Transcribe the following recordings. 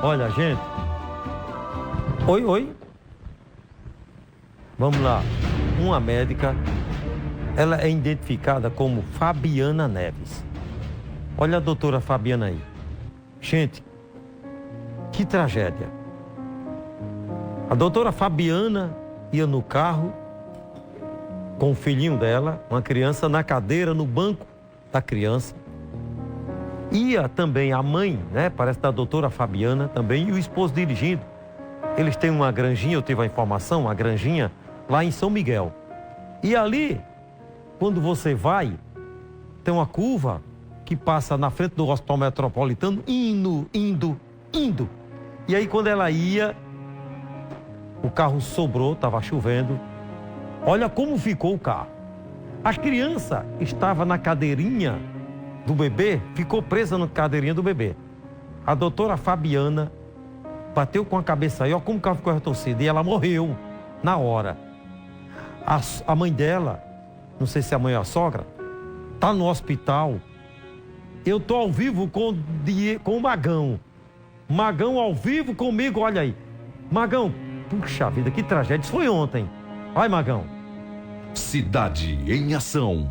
Olha, gente. Oi. Vamos lá. Uma médica, ela é identificada como Fabiana Neves. Olha a doutora Fabiana aí. Gente, que tragédia. A doutora Fabiana ia no carro com o filhinho dela, uma criança, na cadeira, no banco da criança. Ia também a mãe, né? Parece da doutora Fabiana também, e o esposo dirigindo. Eles têm uma granjinha, eu tive a informação, uma granjinha lá em São Miguel. E ali, quando você vai, tem uma curva que passa na frente do Hospital Metropolitano, indo. E aí, quando ela ia, o carro sobrou, estava chovendo. Olha como ficou o carro. A criança estava na cadeirinha do bebê, ficou presa na cadeirinha do bebê. A doutora Fabiana bateu com a cabeça aí, olha como o carro ficou retorcido, e ela morreu na hora. A mãe dela, não sei se é a mãe ou a sogra, está no hospital. Eu estou ao vivo com o Magão. Magão ao vivo comigo, olha aí. Magão, puxa vida, que tragédia, isso foi ontem. Vai, Magão. Cidade em Ação.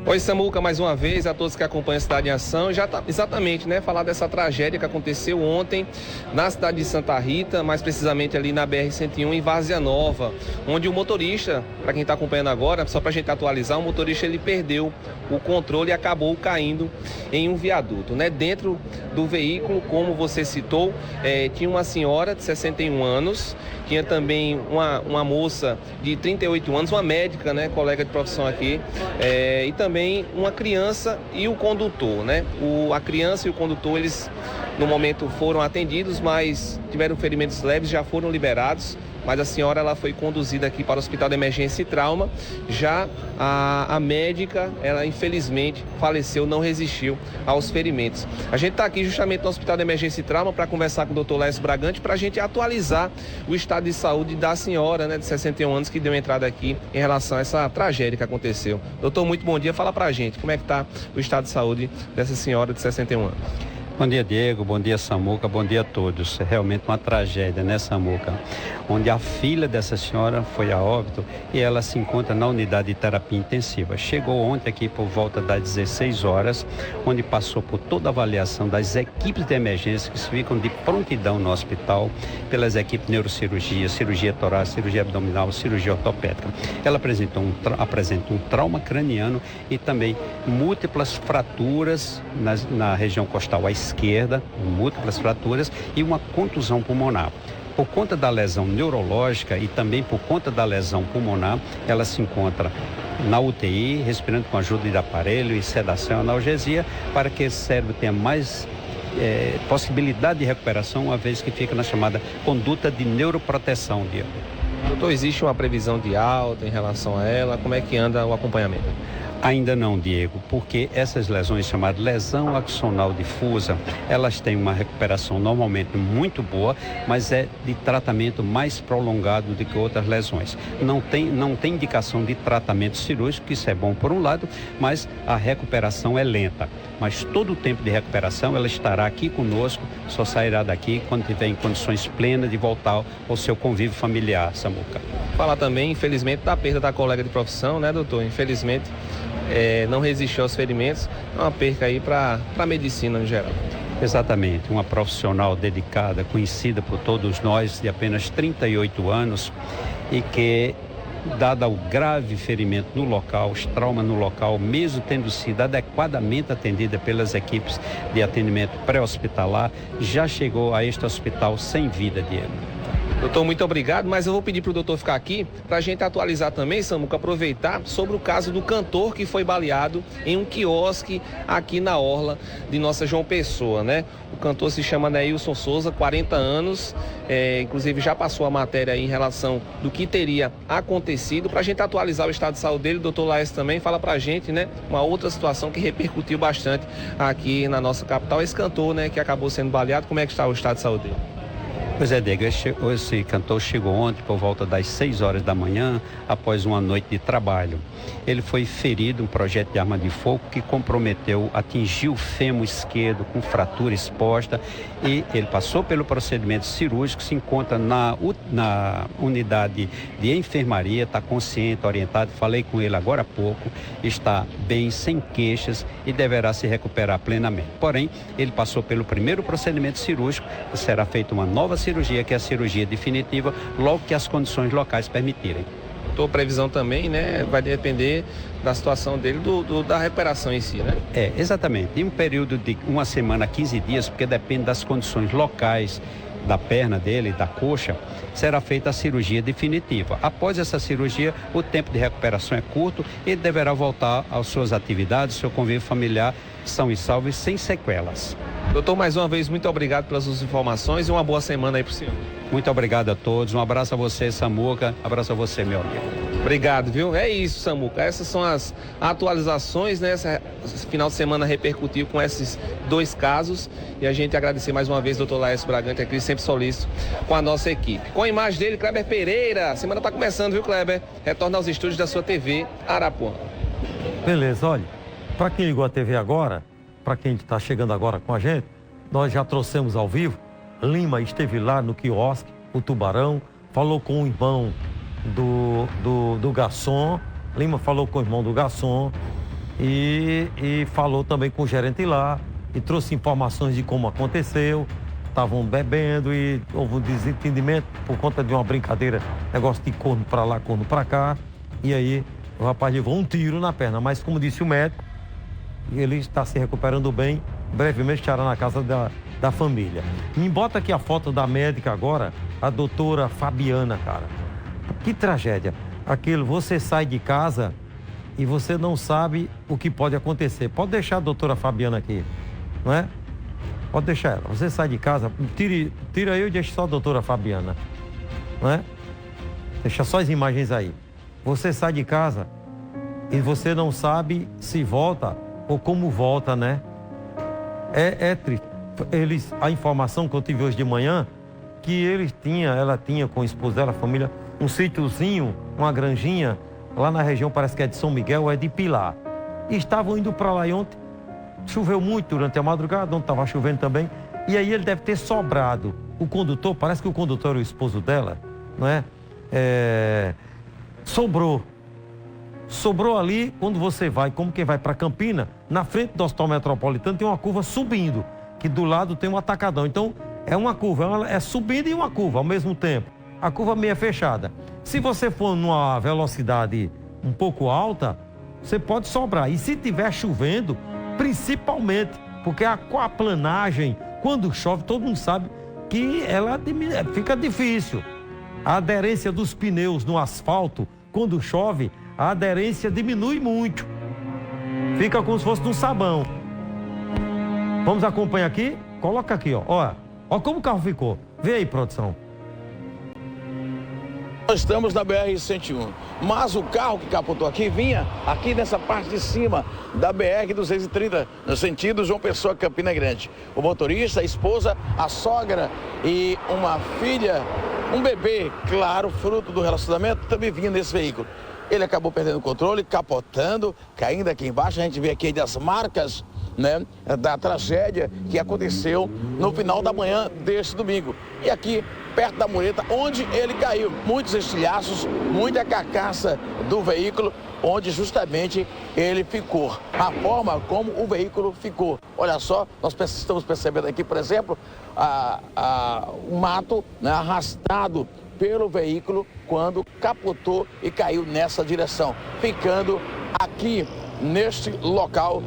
Oi, Samuca, mais uma vez, a todos que acompanham a Cidade em Ação. Já tá exatamente, né, falar dessa tragédia que aconteceu ontem na cidade de Santa Rita, mais precisamente ali na BR-101 em Várzea Nova, onde o motorista, para quem está acompanhando agora, só para a gente atualizar, o motorista ele perdeu o controle e acabou caindo em um viaduto, né? Dentro do veículo, como você citou, tinha uma senhora de 61 anos, tinha também uma moça de 38 anos, uma médica, né, colega de profissão aqui, e também uma criança e o condutor, né? A criança e o condutor, eles no momento foram atendidos, mas tiveram ferimentos leves, já foram liberados. Mas a senhora ela foi conduzida aqui para o Hospital de Emergência e Trauma. Já a médica, ela infelizmente faleceu, não resistiu aos ferimentos. A gente está aqui justamente no Hospital de Emergência e Trauma para conversar com o Dr. Lécio Bragante, para a gente atualizar o estado de saúde da senhora, né, de 61 anos, que deu entrada aqui em relação a essa tragédia que aconteceu. Doutor, muito bom dia. Fala para a gente como é que está o estado de saúde dessa senhora de 61 anos. Bom dia, Diego. Bom dia, Samuca. Bom dia a todos. É realmente uma tragédia, né, Samuca? Onde a filha dessa senhora foi a óbito e ela se encontra na unidade de terapia intensiva. Chegou ontem aqui por volta das 16 horas, onde passou por toda a avaliação das equipes de emergência que ficam de prontidão no hospital, pelas equipes de neurocirurgia, cirurgia torácica, cirurgia abdominal, cirurgia ortopédica. Ela apresenta um trauma craniano e também múltiplas fraturas na região costal à esquerda, múltiplas fraturas e uma contusão pulmonar. Por conta da lesão neurológica e também por conta da lesão pulmonar, ela se encontra na UTI, respirando com ajuda de aparelho e sedação, analgesia, para que esse cérebro tenha mais possibilidade de recuperação, uma vez que fica na chamada conduta de neuroproteção, Diego. Doutor, existe uma previsão de alta em relação a ela? Como é que anda o acompanhamento? Ainda não, Diego, porque essas lesões chamadas lesão axonal difusa, elas têm uma recuperação normalmente muito boa, mas é de tratamento mais prolongado do que outras lesões. Não tem indicação de tratamento cirúrgico, isso é bom por um lado, mas a recuperação é lenta. Mas todo o tempo de recuperação ela estará aqui conosco, só sairá daqui quando tiver em condições plenas de voltar ao seu convívio familiar, Samuca. Falar também, infelizmente, da perda da colega de profissão, né, doutor? Infelizmente, não resistiu aos ferimentos, é uma perca aí para a medicina no geral. Exatamente, uma profissional dedicada, conhecida por todos nós, de apenas 38 anos e que, dado o grave ferimento no local, os traumas no local, mesmo tendo sido adequadamente atendida pelas equipes de atendimento pré-hospitalar, já chegou a este hospital sem vida, Diego. Doutor, muito obrigado, mas eu vou pedir para o doutor ficar aqui para a gente atualizar também, Samuca, aproveitar sobre o caso do cantor que foi baleado em um quiosque aqui na orla de Nossa João Pessoa, né? O cantor se chama Neilson Souza, 40 anos, inclusive já passou a matéria aí em relação do que teria acontecido. Para a gente atualizar o estado de saúde dele, o doutor Laes também fala para a gente, né? Uma outra situação que repercutiu bastante aqui na nossa capital, esse cantor, né, que acabou sendo baleado. Como é que está o estado de saúde dele? Pois é, Diego, esse cantor chegou ontem por volta das 6 horas da manhã, após uma noite de trabalho. Ele foi ferido, um projétil de arma de fogo que comprometeu, atingiu o fêmur esquerdo com fratura exposta e ele passou pelo procedimento cirúrgico, se encontra na unidade de enfermaria, está consciente, orientado, falei com ele agora há pouco, está bem, sem queixas e deverá se recuperar plenamente. Porém, ele passou pelo primeiro procedimento cirúrgico e será feita uma nova cirurgia, que é a cirurgia definitiva, logo que as condições locais permitirem. A previsão também, né, vai depender da situação dele, da recuperação em si, né? Exatamente. Em um período de 1 semana, 15 dias, porque depende das condições locais da perna dele, da coxa, será feita a cirurgia definitiva. Após essa cirurgia, o tempo de recuperação é curto e ele deverá voltar às suas atividades, seu convívio familiar, são e salvos, sem sequelas. Doutor, mais uma vez, muito obrigado pelas suas informações e uma boa semana aí para o senhor. Muito obrigado a todos, um abraço a você, Samuca, abraço a você, meu amigo. Obrigado, viu? É isso, Samuca. Essas são as atualizações, né? Esse final de semana repercutiu com esses 2 casos. E a gente agradecer mais uma vez ao doutor Laércio Bragante, aqui sempre solícito com a nossa equipe. Com a imagem dele, Kleber Pereira. A semana está começando, viu, Kleber? Retorna aos estúdios da sua TV Arapuã. Beleza, olha, para quem ligou a TV agora, para quem está chegando agora com a gente, nós já trouxemos ao vivo. Lima esteve lá no quiosque, o Tubarão, falou com o irmão do garçom. Lima falou com o irmão do garçom e falou também com o gerente lá e trouxe informações de como aconteceu. Estavam bebendo e houve um desentendimento por conta de uma brincadeira, negócio de corno para lá, corno para cá. E aí o rapaz levou um tiro na perna, mas como disse o médico, ele está se recuperando bem, brevemente estará na casa da família. Me bota aqui a foto da médica agora, a doutora Fabiana, cara. Que tragédia. Você sai de casa e você não sabe o que pode acontecer. Pode deixar a doutora Fabiana aqui, não é? Pode deixar ela. Você sai de casa, tira eu e deixa só a doutora Fabiana, não é? Deixa só as imagens aí. Você sai de casa e você não sabe se volta ou como volta, né? É triste. A informação que eu tive hoje de manhã, que ela tinha com a esposa dela, a família, um sítiozinho, uma granjinha, lá na região, parece que é de São Miguel, é de Pilar. E estavam indo para lá e ontem choveu muito durante a madrugada, ontem estava chovendo também, e aí ele deve ter sobrado. O condutor, parece que o condutor era o esposo dela, não é? Sobrou ali, quando você vai, como quem vai para Campina, na frente do Hospital Metropolitano tem uma curva subindo, que do lado tem um atacadão. Então, é uma curva, é subindo e uma curva ao mesmo tempo. A curva meia fechada. Se você for numa velocidade um pouco alta, você pode sobrar. E se tiver chovendo, principalmente, porque a aquaplanagem, quando chove, todo mundo sabe que ela fica difícil. A aderência dos pneus no asfalto, quando chove, a aderência diminui muito. Fica como se fosse num sabão. Vamos acompanhar aqui? Coloca aqui, ó. Ó como o carro ficou. Vê aí, produção. Nós estamos na BR-101, mas o carro que capotou aqui vinha aqui nessa parte de cima da BR-230, no sentido João Pessoa, Campina Grande. O motorista, a esposa, a sogra e uma filha, um bebê, claro, fruto do relacionamento, também vinha nesse veículo. Ele acabou perdendo o controle, capotando, caindo aqui embaixo. A gente vê aqui as marcas, né, da tragédia que aconteceu no final da manhã deste domingo. E aqui, perto da mureta, onde ele caiu. Muitos estilhaços, muita carcaça do veículo, onde justamente ele ficou. A forma como o veículo ficou. Olha só, nós estamos percebendo aqui, por exemplo, o mato, né, arrastado pelo veículo quando capotou e caiu nessa direção, ficando aqui neste local.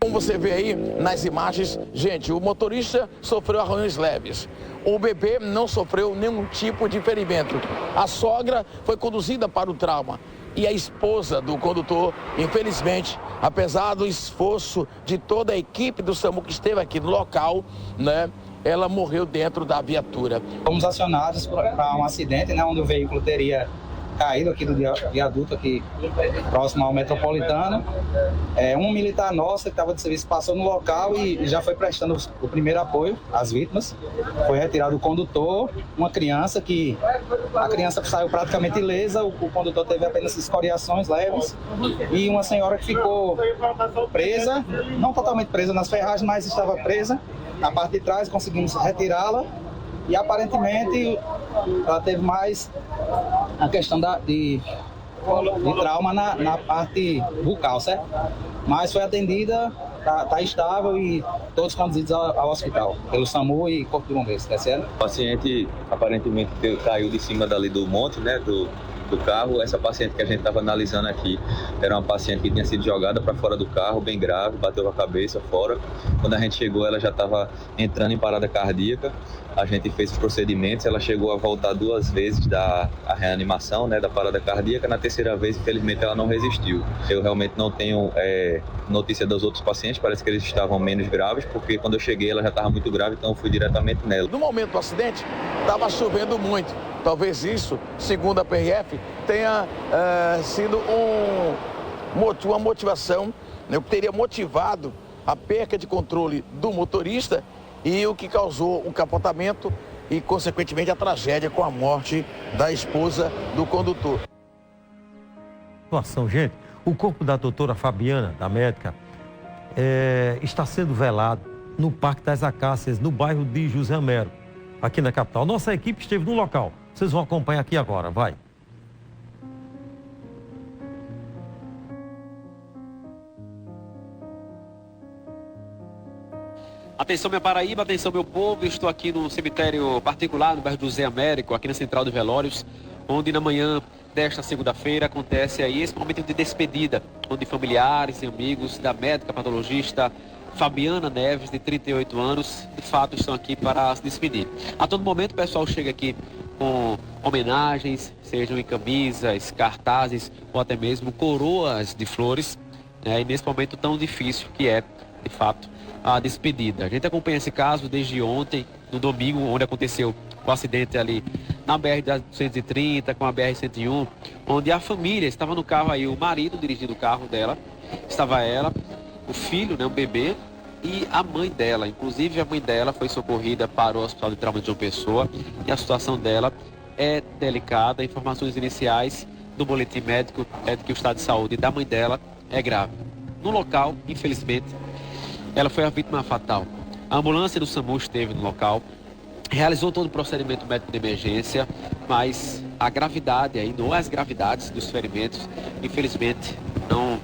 Como você vê aí nas imagens, gente, o motorista sofreu arranhões leves. O bebê não sofreu nenhum tipo de ferimento. A sogra foi conduzida para o trauma. E a esposa do condutor, infelizmente, apesar do esforço de toda a equipe do SAMU que esteve aqui no local, né, ela morreu dentro da viatura. Fomos acionados para um acidente, né, onde o veículo teria caído aqui do viaduto, aqui próximo ao Metropolitano. Um militar nosso que estava de serviço passou no local e já foi prestando o primeiro apoio às vítimas. Foi retirado o condutor, uma criança que a criança saiu praticamente ilesa, o condutor teve apenas escoriações leves e uma senhora que ficou presa, não totalmente presa nas ferragens, mas estava presa na parte de trás, conseguimos retirá-la e aparentemente ela teve mais a questão de trauma na parte bucal, certo? Mas foi atendida, tá estável e todos conduzidos ao hospital, pelo SAMU e Corpo de Bombeiros, tá certo? O paciente aparentemente caiu de cima dali do monte, né, do carro. Essa paciente que a gente estava analisando aqui era uma paciente que tinha sido jogada para fora do carro, bem grave, bateu a cabeça fora. Quando a gente chegou, ela já estava entrando em parada cardíaca. A gente fez os procedimentos, ela chegou a voltar 2 vezes da reanimação, né, da parada cardíaca. Na terceira vez, infelizmente, ela não resistiu. Eu realmente não tenho notícia dos outros pacientes, parece que eles estavam menos graves, porque quando eu cheguei ela já estava muito grave, então eu fui diretamente nela. No momento do acidente, estava chovendo muito. Talvez isso, segundo a PRF, tenha sido uma motivação, né, o que teria motivado a perca de controle do motorista e o que causou o capotamento e, consequentemente, a tragédia com a morte da esposa do condutor. Situação, gente. O corpo da doutora Fabiana, da médica, está sendo velado no Parque das Acácias, no bairro de José Américo, aqui na capital. Nossa equipe esteve no local. Vocês vão acompanhar aqui agora, vai. Atenção, minha Paraíba, atenção, meu povo. Eu estou aqui no cemitério particular, no bairro do José Américo, aqui na Central de Velórios, onde na manhã desta segunda-feira acontece aí esse momento de despedida, onde familiares e amigos da médica patologista Fabiana Neves, de 38 anos, de fato estão aqui para se despedir. A todo momento o pessoal chega aqui com homenagens, sejam em camisas, cartazes ou até mesmo coroas de flores, né? E nesse momento tão difícil que é, de fato, a despedida. A gente acompanha esse caso desde ontem, no domingo, onde aconteceu o acidente ali na BR-230 com a BR-101, onde a família estava no carro aí, o marido dirigindo o carro dela, estava ela, o filho, né, um bebê, e a mãe dela. Inclusive a mãe dela foi socorrida para o Hospital de Trauma de João Pessoa e a situação dela é delicada. Informações iniciais do boletim médico é de que o estado de saúde da mãe dela é grave. No local, infelizmente, ela foi a vítima fatal. A ambulância do SAMU esteve no local, realizou todo o procedimento médico de emergência, mas a gravidade ainda, ou as gravidades dos ferimentos, infelizmente, não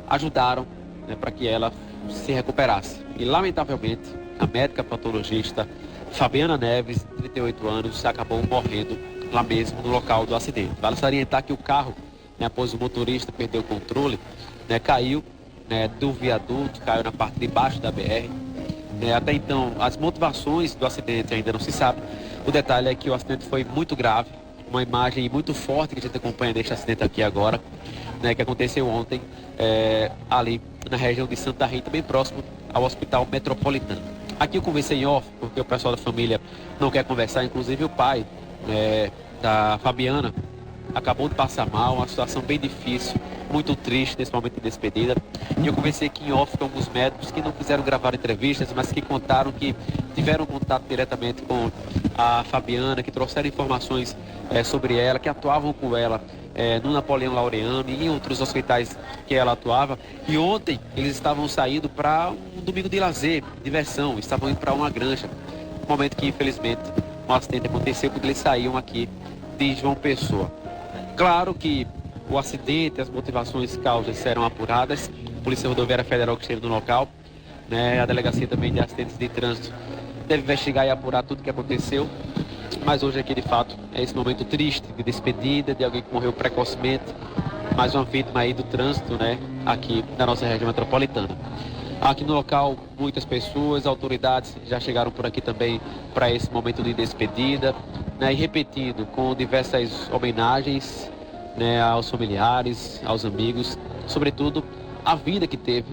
ajudaram, né, para que ela se recuperasse. E, lamentavelmente, a médica patologista Fabiana Neves, de 38 anos, acabou morrendo lá mesmo no local do acidente. Vale salientar que o carro, né, após o motorista perder o controle, né, caiu, né, do viaduto, caiu na parte de baixo da BR. Até então, as motivações do acidente ainda não se sabe. O detalhe é que o acidente foi muito grave, uma imagem muito forte que a gente acompanha deste acidente aqui agora, né, que aconteceu ontem, ali na região de Santa Rita, bem próximo ao Hospital Metropolitano. Aqui eu conversei em off, porque o pessoal da família não quer conversar, inclusive o pai da Fabiana acabou de passar mal, uma situação bem difícil, muito triste nesse momento de despedida. E eu conversei aqui em off com alguns médicos que não quiseram gravar entrevistas, mas que contaram que tiveram contato diretamente com a Fabiana, que trouxeram informações sobre ela, que atuavam com ela no Napoleão Laureano e em outros hospitais que ela atuava. E ontem eles estavam saindo para um domingo de lazer, diversão, estavam indo para uma granja. No momento que, infelizmente, um acidente aconteceu quando eles saíam aqui de João Pessoa. Claro que o acidente, as motivações, causas serão apuradas. A Polícia Rodoviária Federal que esteve no local, né, a Delegacia também de Acidentes de Trânsito deve investigar e apurar tudo o que aconteceu. Mas hoje aqui, de fato, é esse momento triste de despedida de alguém que morreu precocemente. Mais uma vítima aí do trânsito, né, aqui na nossa região metropolitana. Aqui no local, muitas pessoas, autoridades já chegaram por aqui também para esse momento de despedida, né, e repetindo, com diversas homenagens, né, aos familiares, aos amigos, sobretudo a vida que teve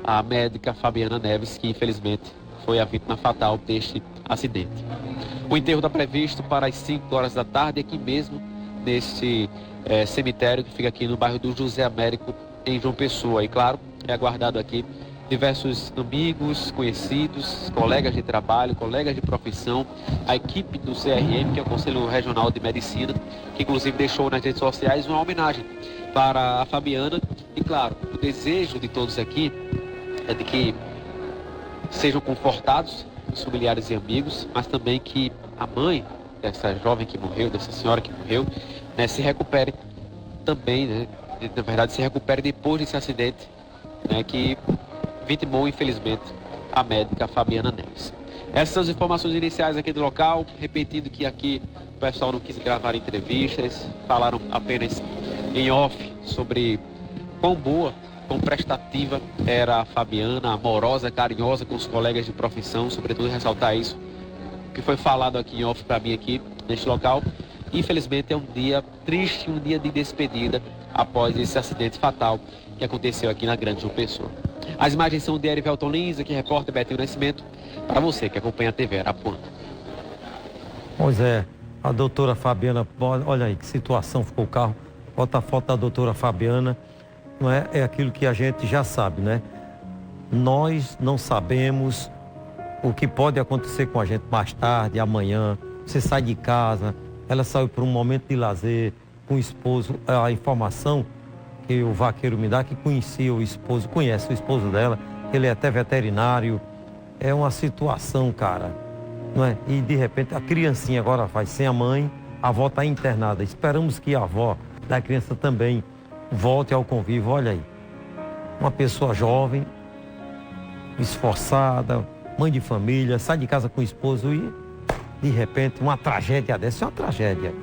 a médica Fabiana Neves, que infelizmente foi a vítima fatal deste acidente. O enterro está previsto para as 5 horas da tarde aqui mesmo neste cemitério que fica aqui no bairro do José Américo, em João Pessoa. E claro, é aguardado aqui diversos amigos, conhecidos, colegas de trabalho, colegas de profissão, a equipe do CRM, que é o Conselho Regional de Medicina, que inclusive deixou nas redes sociais uma homenagem para a Fabiana. E claro, o desejo de todos aqui é de que sejam confortados os familiares e amigos, mas também que a mãe dessa jovem que morreu, dessa senhora que morreu, né, se recupere também, né, na verdade se recupere depois desse acidente, né, que vitimou infelizmente a médica Fabiana Neves. Essas são as informações iniciais aqui do local, repetindo que aqui o pessoal não quis gravar entrevistas, falaram apenas em off sobre quão boa, quão prestativa era a Fabiana, amorosa, carinhosa com os colegas de profissão, sobretudo ressaltar isso que foi falado aqui em off para mim aqui neste local. Infelizmente é um dia triste, um dia de despedida após esse acidente fatal que aconteceu aqui na Grande João Pessoa. As imagens são de Erivelton Lins, aqui repórter Betinho Nascimento, para você que acompanha a TV Arapuã. Pois é, a doutora Fabiana, olha aí que situação ficou o carro, bota a foto da doutora Fabiana, não é? É aquilo que a gente já sabe, né? Nós não sabemos o que pode acontecer com a gente mais tarde, amanhã. Você sai de casa, ela saiu para um momento de lazer com o esposo. A informação que o vaqueiro me dá que conhecia o esposo, conhece o esposo dela, ele é até veterinário. É uma situação, cara, não é? E de repente a criancinha agora vai sem a mãe, a avó está internada. Esperamos que a avó da criança também volte ao convívio. Olha aí, uma pessoa jovem, esforçada, mãe de família, sai de casa com o esposo e de repente uma tragédia dessa é uma tragédia.